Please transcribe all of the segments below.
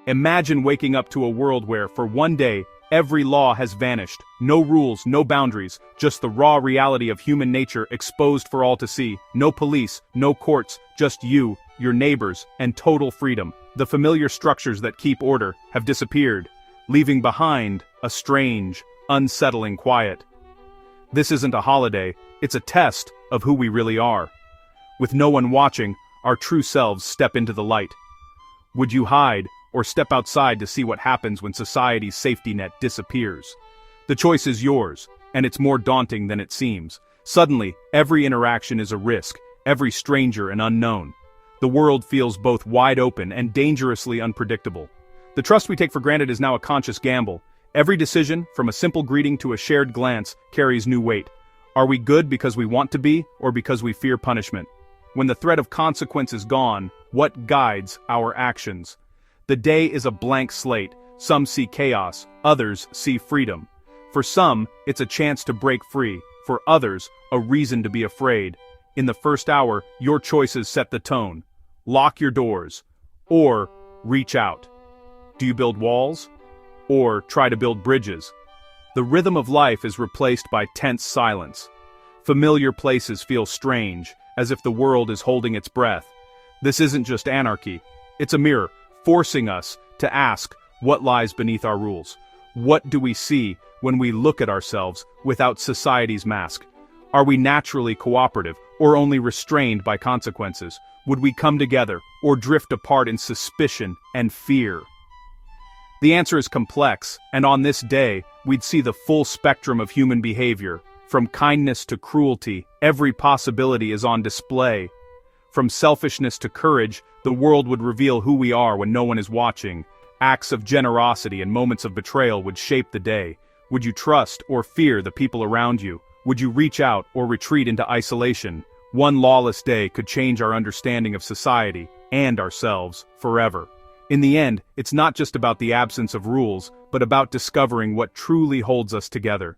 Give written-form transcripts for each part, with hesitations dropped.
Imagine waking up to a world where, for one day, every law has vanished. No rules, no boundaries, just the raw reality of human nature exposed for all to see. No police, no courts, just you, your neighbors, and total freedom. The familiar structures that keep order have disappeared, leaving behind a strange, unsettling quiet. This isn't a holiday, it's a test of who we really are. With no one watching, our true selves step into the light. Would you hide, or step outside to see what happens when society's safety net disappears? The choice is yours, and it's more daunting than it seems. Suddenly, every interaction is a risk, every stranger an unknown. The world feels both wide open and dangerously unpredictable. The trust we take for granted is now a conscious gamble. Every decision, from a simple greeting to a shared glance, carries new weight. Are we good because we want to be, or because we fear punishment? When the threat of consequence is gone, what guides our actions? The day is a blank slate. Some see chaos, others see freedom. For some, it's a chance to break free. For others, a reason to be afraid. In the first hour, your choices set the tone. Lock your doors, or reach out. Do you build walls, or try to build bridges? The rhythm of life is replaced by tense silence. Familiar places feel strange, as if the world is holding its breath. This isn't just anarchy, it's a mirror, forcing us to ask what lies beneath our rules. What do we see when we look at ourselves without society's mask? Are we naturally cooperative, or only restrained by consequences? Would we come together, or drift apart in suspicion and fear? The answer is complex, and on this day, we'd see the full spectrum of human behavior. From kindness to cruelty, every possibility is on display. From selfishness to courage, the world would reveal who we are when no one is watching. Acts of generosity and moments of betrayal would shape the day. Would you trust or fear the people around you? Would you reach out or retreat into isolation? One lawless day could change our understanding of society and ourselves forever. In the end, it's not just about the absence of rules, but about discovering what truly holds us together.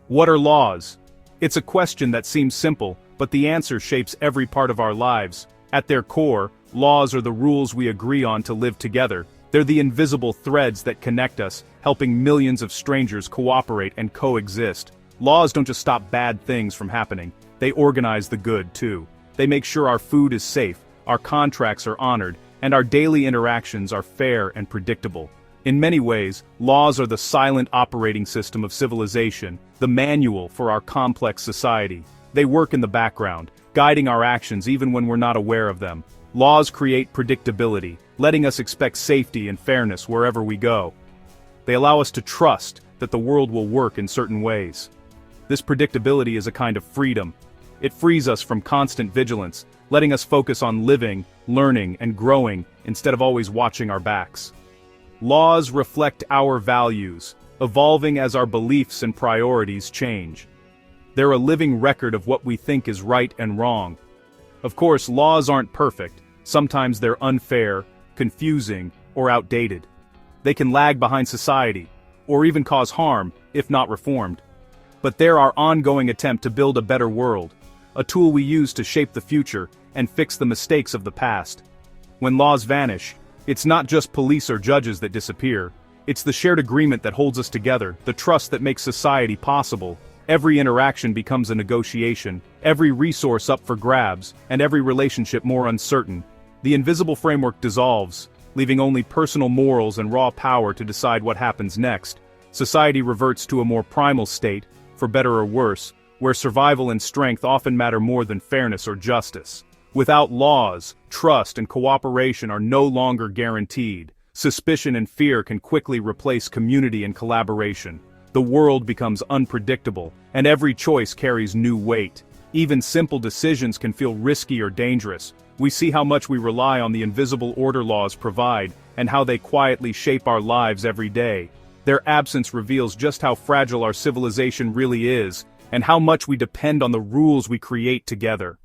What are laws? It's a question that seems simple, but the answer shapes every part of our lives. At their core, laws are the rules we agree on to live together. They're the invisible threads that connect us, helping millions of strangers cooperate and coexist. Laws don't just stop bad things from happening, they organize the good too. They make sure our food is safe, our contracts are honored, and our daily interactions are fair and predictable. In many ways, laws are the silent operating system of civilization, the manual for our complex society. They work in the background, guiding our actions even when we're not aware of them. Laws create predictability, letting us expect safety and fairness wherever we go. They allow us to trust that the world will work in certain ways. This predictability is a kind of freedom. It frees us from constant vigilance, letting us focus on living, learning, and growing instead of always watching our backs. Laws reflect our values, evolving as our beliefs and priorities change. They're a living record of what we think is right and wrong. Of course, laws aren't perfect. Sometimes they're unfair, confusing, or outdated. They can lag behind society, or even cause harm, if not reformed. But they're our ongoing attempt to build a better world, a tool we use to shape the future and fix the mistakes of the past. When laws vanish, it's not just police or judges that disappear. It's the shared agreement that holds us together, the trust that makes society possible. Every interaction becomes a negotiation, every resource up for grabs, and every relationship more uncertain. The invisible framework dissolves, leaving only personal morals and raw power to decide what happens next. Society reverts to a more primal state, for better or worse, where survival and strength often matter more than fairness or justice. Without laws, trust and cooperation are no longer guaranteed. Suspicion and fear can quickly replace community and collaboration. The world becomes unpredictable, and every choice carries new weight. Even simple decisions can feel risky or dangerous. We see how much we rely on the invisible order laws provide, and how they quietly shape our lives every day. Their absence reveals just how fragile our civilization really is, and how much we depend on the rules we create together.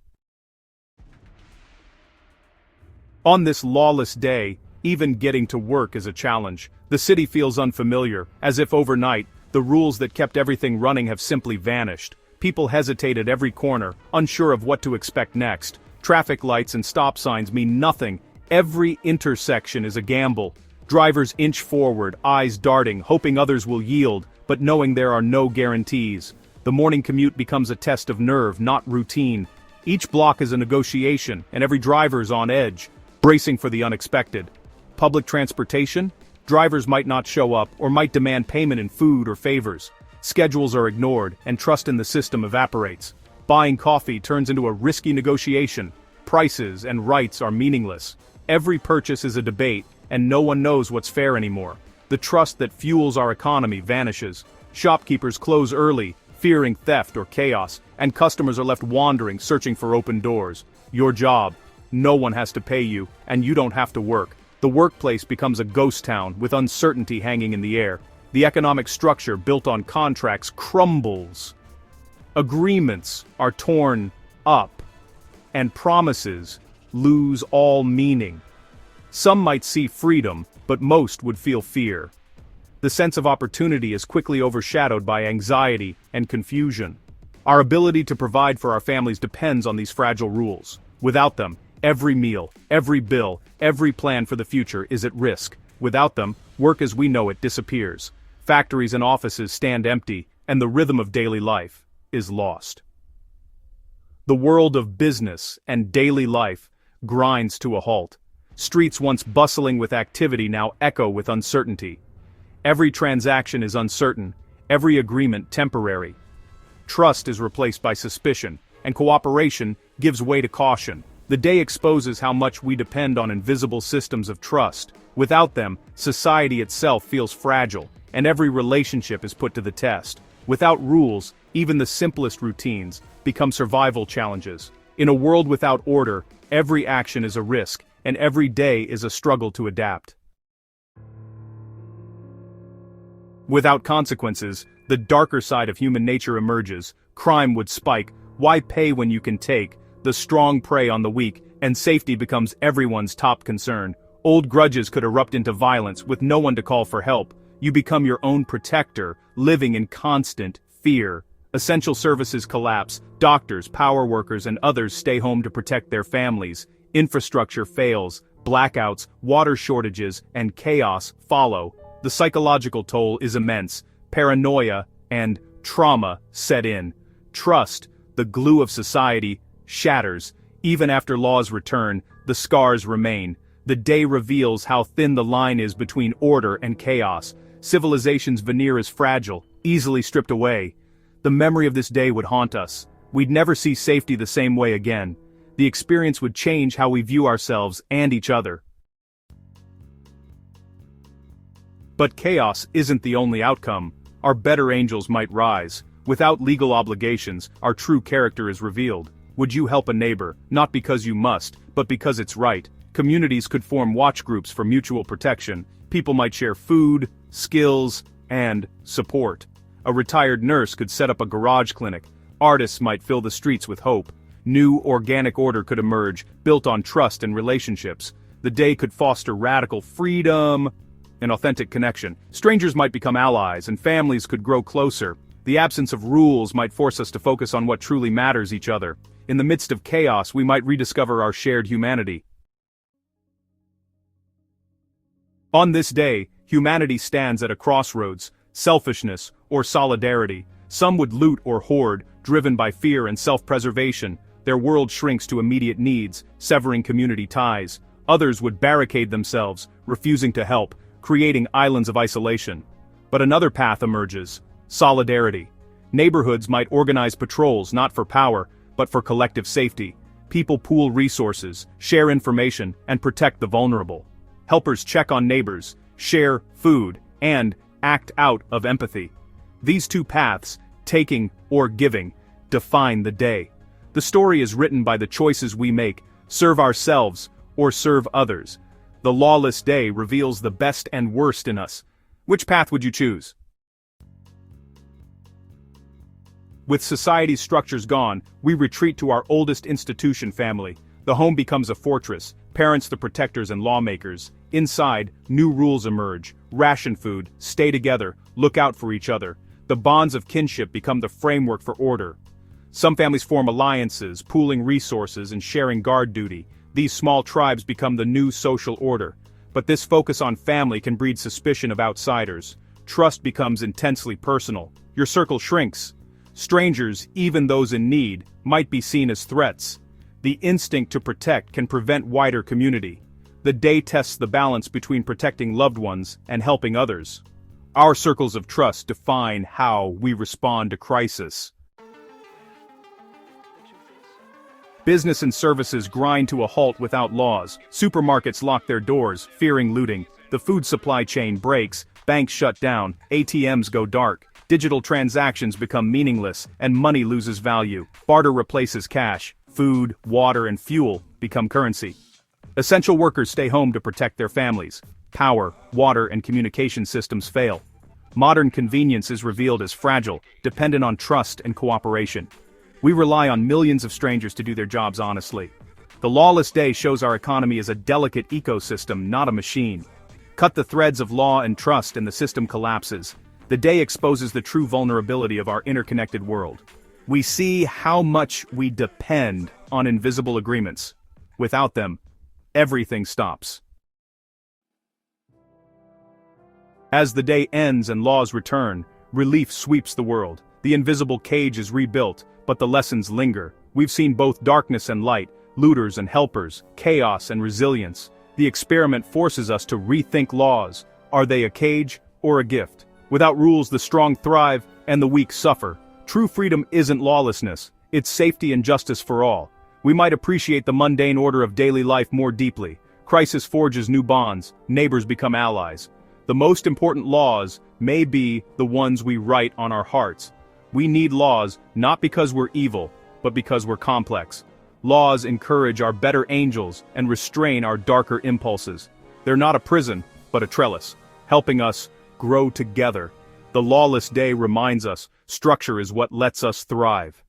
On this lawless day, even getting to work is a challenge. The city feels unfamiliar, as if overnight, the rules that kept everything running have simply vanished. People hesitate at every corner, unsure of what to expect next. Traffic lights and stop signs mean nothing Every intersection is a gamble. Drivers inch forward, eyes darting, hoping others will yield, but knowing there are no guarantees. The morning commute becomes a test of nerve, not routine. Each block is a negotiation, and every driver is on edge, bracing for the unexpected. Public transportation? Drivers might not show up, or might demand payment in food or favors. Schedules are ignored, and trust in the system evaporates. Buying coffee turns into a risky negotiation. Prices and rights are meaningless. Every purchase is a debate, and no one knows what's fair anymore. The trust that fuels our economy vanishes. Shopkeepers close early, fearing theft or chaos, and customers are left wandering, searching for open doors. Your job. No one has to pay you, and you don't have to work. The workplace becomes a ghost town, with uncertainty hanging in the air. The economic structure built on contracts crumbles. Agreements are torn up, and promises lose all meaning. Some might see freedom, but most would feel fear. The sense of opportunity is quickly overshadowed by anxiety and confusion. Our ability to provide for our families depends on these fragile rules. Without them, every meal, every bill, every plan for the future is at risk. Without them, work as we know it disappears. Factories and offices stand empty, and the rhythm of daily life is lost. The world of business and daily life grinds to a halt. Streets once bustling with activity now echo with uncertainty. Every transaction is uncertain, every agreement temporary. Trust is replaced by suspicion, and cooperation gives way to caution. The day exposes how much we depend on invisible systems of trust. Without them, society itself feels fragile, and every relationship is put to the test. Without rules, even the simplest routines become survival challenges. In a world without order, every action is a risk, and every day is a struggle to adapt. Without consequences, the darker side of human nature emerges. Crime would spike. Why pay when you can take? The strong prey on the weak, and safety becomes everyone's top concern. Old grudges could erupt into violence with no one to call for help. You become your own protector, living in constant fear. Essential services collapse. Doctors, power workers, and others stay home to protect their families. Infrastructure fails. Blackouts, water shortages, and chaos follow. The psychological toll is immense. Paranoia and trauma set in. Trust, the glue of society, shatters. Even after laws return, the scars remain. The day reveals how thin the line is between order and chaos. Civilization's veneer is fragile, easily stripped away. The memory of this day would haunt us. We'd never see safety the same way again. The experience would change how we view ourselves and each other. But chaos isn't the only outcome. Our better angels might rise. Without legal obligations, our true character is revealed. Would you help a neighbor, not because you must, but because it's right? Communities could form watch groups for mutual protection. People might share food, skills, and support. A retired nurse could set up a garage clinic. Artists might fill the streets with hope. New organic order could emerge, built on trust and relationships. The day could foster radical freedom and authentic connection. Strangers might become allies, and families could grow closer. The absence of rules might force us to focus on what truly matters each other. In the midst of chaos, we might rediscover our shared humanity. On this day, humanity stands at a crossroads, selfishness or solidarity. Some would loot or hoard, driven by fear and self-preservation. Their world shrinks to immediate needs, severing community ties. Others would barricade themselves, refusing to help, creating islands of isolation. But another path emerges: solidarity. Neighborhoods might organize patrols not for power, but for collective safety. People pool resources, share information, and protect the vulnerable. Helpers check on neighbors, share food, and act out of empathy. These two paths, taking or giving, define the day. The story is written by the choices we make: serve ourselves or serve others. The lawless day reveals the best and worst in us. Which path would you choose? With society's structures gone, we retreat to our oldest institution: family. The home becomes a fortress, parents the protectors and lawmakers. Inside, new rules emerge: ration food, stay together, look out for each other. The bonds of kinship become the framework for order. Some families form alliances, pooling resources and sharing guard duty. These small tribes become the new social order. But this focus on family can breed suspicion of outsiders. Trust becomes intensely personal. Your circle shrinks. Strangers, even those in need, might be seen as threats. The instinct to protect can prevent wider community. The day tests the balance between protecting loved ones and helping others. Our circles of trust define how we respond to crisis. Business and services grind to a halt without laws. Supermarkets lock their doors, fearing looting. The food supply chain breaks, banks shut down, ATMs go dark. Digital transactions become meaningless, and money loses value. Barter replaces cash. Food, water, and fuel become currency. Essential workers stay home to protect their families. Power, water, and communication systems fail. Modern convenience is revealed as fragile, dependent on trust and cooperation. We rely on millions of strangers to do their jobs honestly. The lawless day shows our economy as a delicate ecosystem, not a machine. Cut the threads of law and trust and the system collapses. The day exposes the true vulnerability of our interconnected world. We see how much we depend on invisible agreements. Without them, everything stops. As the day ends and laws return, relief sweeps the world. The invisible cage is rebuilt, but the lessons linger. We've seen both darkness and light, looters and helpers, chaos and resilience. The experiment forces us to rethink laws. Are they a cage or a gift? Without rules, the strong thrive and the weak suffer. True freedom isn't lawlessness, it's safety and justice for all. We might appreciate the mundane order of daily life more deeply. Crisis forges new bonds, neighbors become allies. The most important laws may be the ones we write on our hearts. We need laws not because we're evil, but because we're complex. Laws encourage our better angels and restrain our darker impulses. They're not a prison, but a trellis, helping us grow together. The lawless day reminds us, structure is what lets us thrive.